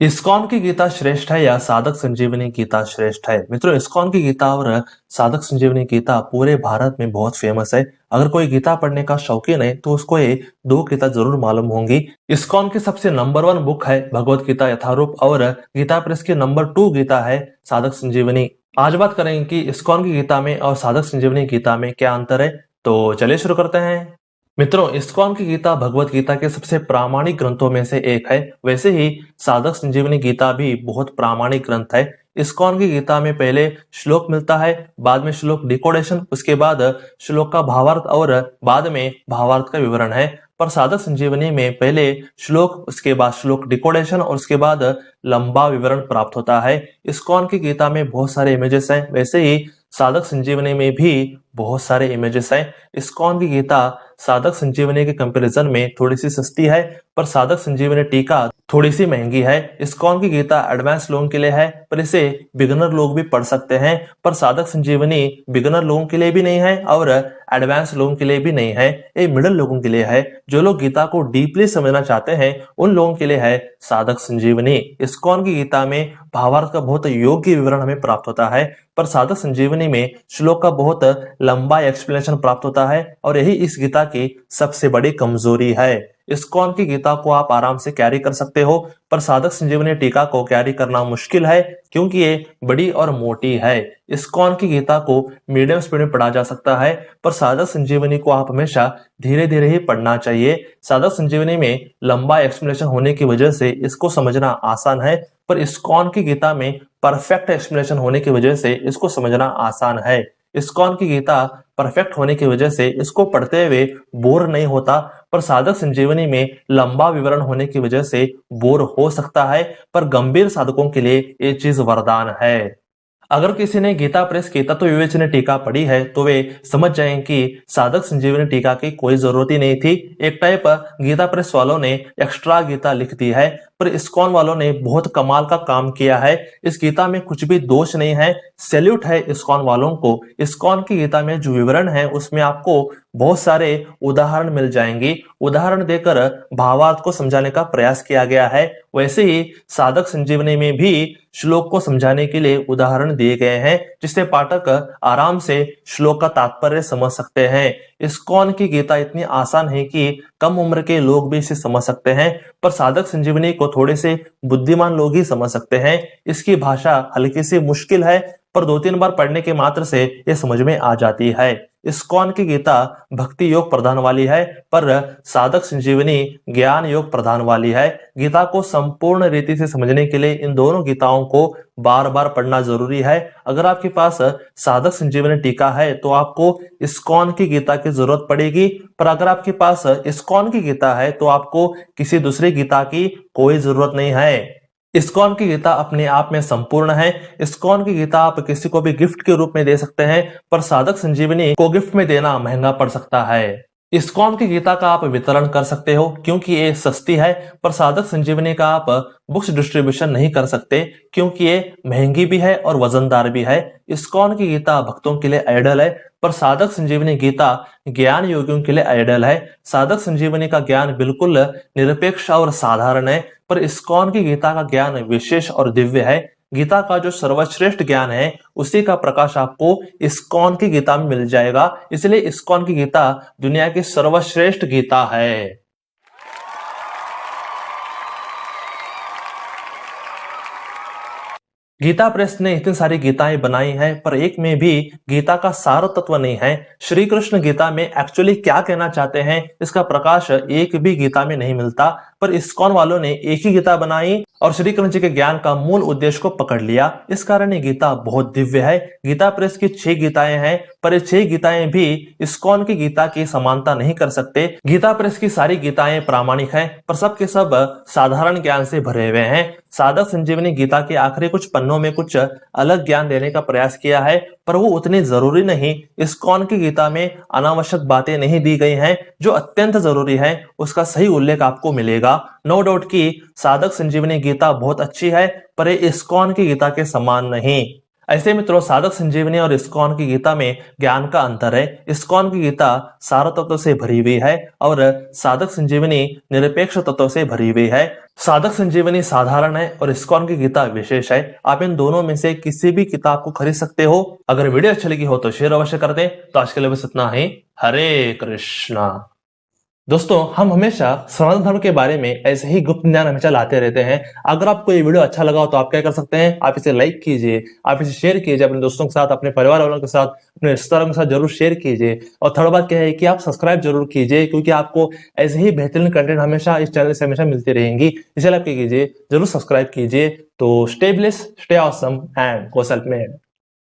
ISKCON की गीता श्रेष्ठ है या साधक संजीवनी गीता श्रेष्ठ है? मित्रों, इस्कॉन की गीता और साधक संजीवनी गीता पूरे भारत में बहुत फेमस है। अगर कोई गीता पढ़ने का शौकीन है तो उसको ये दो गीता जरूर मालूम होंगी। इस्कॉन की सबसे नंबर 1 बुक है भगवत गीता यथारूप और गीता प्रेस की नंबर 2 गीता है साधक संजीवनी। आज बात करेंगे कि इस्कॉन की गीता में और साधक संजीवनी गीता में क्या अंतर है। तो चलिए शुरू करते हैं। मित्रों, इस्कॉन की गीता भगवत गीता के सबसे प्रामाणिक ग्रंथों में से एक है। वैसे ही साधक संजीवनी गीता भी बहुत प्रामाणिक ग्रंथ है। इस्कॉन की गीता में पहले श्लोक मिलता है, बाद में श्लोक डिकोडेशन, उसके बाद श्लोक का भावार्थ और बाद में भावार्थ का विवरण है। पर साधक संजीवनी में पहले श्लोक, उसके बाद श्लोक डिकोडेशन और उसके बाद लंबा विवरण प्राप्त होता है। इस्कॉन की गीता में बहुत सारे इमेजेस हैं, वैसे ही साधक संजीवनी में भी बहुत सारे इमेजेस हैं। इस्कॉन की गीता साधक संजीवनी के कंपैरिजन में थोड़ी सी सस्ती है, पर साधक संजीवनी टीका थोड़ी सी महंगी है। इस्कॉन की गीता एडवांस लोगों के लिए है, पर इसे बिगिनर लोग भी पढ़ सकते हैं। पर साधक संजीवनी बिगिनर लोगों के लिए भी नहीं है और एडवांस लोगों के लिए भी नहीं है, ये मिडिल लोगों के लिए है। जो लोग गीता को डीपली समझना चाहते हैं उन लोगों के लिए है साधक संजीवनी। इस्कॉन की गीता में भावार्थ का बहुत योग्य विवरण हमें प्राप्त होता है, पर साधक संजीवनी में श्लोक का बहुत लंबा एक्सप्लेनेशन प्राप्त होता है और यही इस गीता की सबसे बड़ी कमजोरी है। इस्कॉन की गीता को आप आराम से कैरी कर सकते हो, पर साधक संजीवनी टीका को कैरी करना मुश्किल है क्योंकि ये बड़ी और मोटी है। इस्कॉन की गीता को मीडियम स्पीड में पढ़ा जा सकता है, पर साधक संजीवनी को आप हमेशा धीरे धीरे ही पढ़ना चाहिए। साधक संजीवनी में लंबा एक्सप्लेनेशन होने की वजह से इसको समझना आसान है, पर इस्कॉन की गीता में परफेक्ट एक्सप्लेनेशन होने की वजह से इसको समझना आसान है। इस्कॉन की गीता परफेक्ट होने की वजह से इसको पढ़ते हुए बोर नहीं होता, पर साधक संजीवनी में लंबा विवरण होने की वजह से बोर हो सकता है, पर गंभीर साधकों के लिए ये चीज वरदान है। अगर किसी ने गीता प्रेस की तत्व विवेचन टीका पढ़ी है तो वे समझ जाएं कि साधक संजीवनी टीका की कोई जरूरत ही नहीं थी। एक टाइप गीता प्रेस वालों ने एक्स्ट्रा गीता लिख दी है, पर इस्कॉन वालों ने बहुत कमाल का काम किया है। इस गीता में कुछ भी दोष नहीं है। सैल्यूट है इस्कॉन वालों को। इस्कॉन की गीता में जो विवरण है उसमें आपको बहुत सारे उदाहरण मिल जाएंगे। उदाहरण देकर भावार्थ को समझाने का प्रयास किया गया है। वैसे ही साधक संजीवनी में भी श्लोक को समझाने के लिए उदाहरण दिए गए हैं, जिससे पाठक आराम से श्लोक का तात्पर्य समझ सकते हैं। इस्कॉन की गीता इतनी आसान है कि कम उम्र के लोग भी इसे समझ सकते हैं, पर साधक संजीवनी को थोड़े से बुद्धिमान लोग ही समझ सकते हैं। इसकी भाषा हल्की सी मुश्किल है, पर 2-3 बार पढ़ने के मात्र से यह समझ में आ जाती है। इस्कॉन की गीता भक्ति योग प्रधान वाली है, पर साधक संजीवनी ज्ञान योग प्रधान वाली है। गीता को संपूर्ण रीति से समझने के लिए इन दोनों गीताओं को बार बार पढ़ना जरूरी है। अगर आपके पास साधक संजीवनी टीका है तो आपको इस्कॉन की गीता की जरूरत पड़ेगी, पर अगर आपके पास इस्कॉन की गीता है तो आपको किसी दूसरी गीता की कोई जरूरत नहीं है। इस्कॉन की गीता अपने आप में संपूर्ण है। इस्कॉन की गीता आप किसी को भी गिफ्ट के रूप में दे सकते हैं, पर साधक संजीवनी को गिफ्ट में देना महंगा पड़ सकता है। इस्कॉन की गीता का आप वितरण कर सकते हो क्योंकि ये सस्ती है, पर साधक संजीवनी का आप बुक्स डिस्ट्रीब्यूशन नहीं कर सकते क्योंकि ये महंगी भी है और वजनदार भी है। इस्कॉन की गीता भक्तों के लिए आइडल है, पर साधक संजीवनी गीता ज्ञान योगियों के लिए आइडल है। साधक संजीवनी का ज्ञान बिल्कुल निरपेक्ष और साधारण है, पर इस्कॉन की गीता का ज्ञान विशेष और दिव्य है। गीता का जो सर्वश्रेष्ठ ज्ञान है उसी का प्रकाश आपको इस्कॉन की गीता में मिल जाएगा। इसलिए इस्कॉन की गीता दुनिया की सर्वश्रेष्ठ गीता है। गीता प्रेस ने इतनी सारी गीताएं बनाई हैं, पर एक में भी गीता का सार तत्व नहीं है। श्री कृष्ण गीता में एक्चुअली क्या कहना चाहते हैं इसका प्रकाश एक भी गीता में नहीं मिलता, पर इस्कॉन वालों ने एक ही गीता बनाई और श्री कृष्ण जी के ज्ञान का मूल उद्देश्य को पकड़ लिया। इस कारण ये गीता बहुत दिव्य है। गीता प्रेस की 6 गीताएं हैं, पर ये 6 गीताएं भी इस्कॉन की गीता की समानता नहीं कर सकते। गीता प्रेस की सारी गीताएं प्रामाणिक हैं, पर सब के सब साधारण ज्ञान से भरे हुए हैं। साधक संजीवनी गीता के आखिरी कुछ पन्नों में कुछ अलग ज्ञान देने का प्रयास किया है, पर वो उतनी जरूरी नहीं। इस्कॉन की गीता में अनावश्यक बातें नहीं दी गई हैं। जो अत्यंत जरूरी है उसका सही उल्लेख आपको मिलेगा। नो डाउट कि साधक संजीवनी गीता बहुत अच्छी है, पर ये इस्कॉन की गीता के समान नहीं। ऐसे मित्रों, साधक संजीवनी और इस्कॉन की गीता में ज्ञान का अंतर है। इस्कॉन की गीता सार तत्व से भरी हुई है और साधक संजीवनी निरपेक्ष तत्व से भरी हुई है। साधक संजीवनी साधारण है और इस्कॉन की गीता विशेष है। आप इन दोनों में से किसी भी किताब को खरीद सकते हो। अगर वीडियो अच्छी लगी हो तो शेयर अवश्य कर दें। तो आज के लिए बस इतना ही। हरे कृष्णा। दोस्तों, हम हमेशा सनातन धर्म के बारे में ऐसे ही गुप्त ज्ञान हमेशा लाते रहते हैं। अगर आपको ये वीडियो अच्छा लगा हो तो आप क्या कर सकते हैं, आप इसे लाइक कीजिए, आप इसे शेयर कीजिए अपने दोस्तों के साथ, अपने परिवार वालों के साथ, अपने रिश्तेदारों के साथ जरूर शेयर कीजिए। और थर्ड बात क्या है कि आप सब्सक्राइब जरूर कीजिए, क्योंकि आपको ऐसे ही बेहतरीन कंटेंट हमेशा इस चैनल से हमेशा मिलती रहेंगी। इसलिए आप क्या कीजिए, जरूर सब्सक्राइब कीजिए। तो stay blessed, stay awesome and go self made.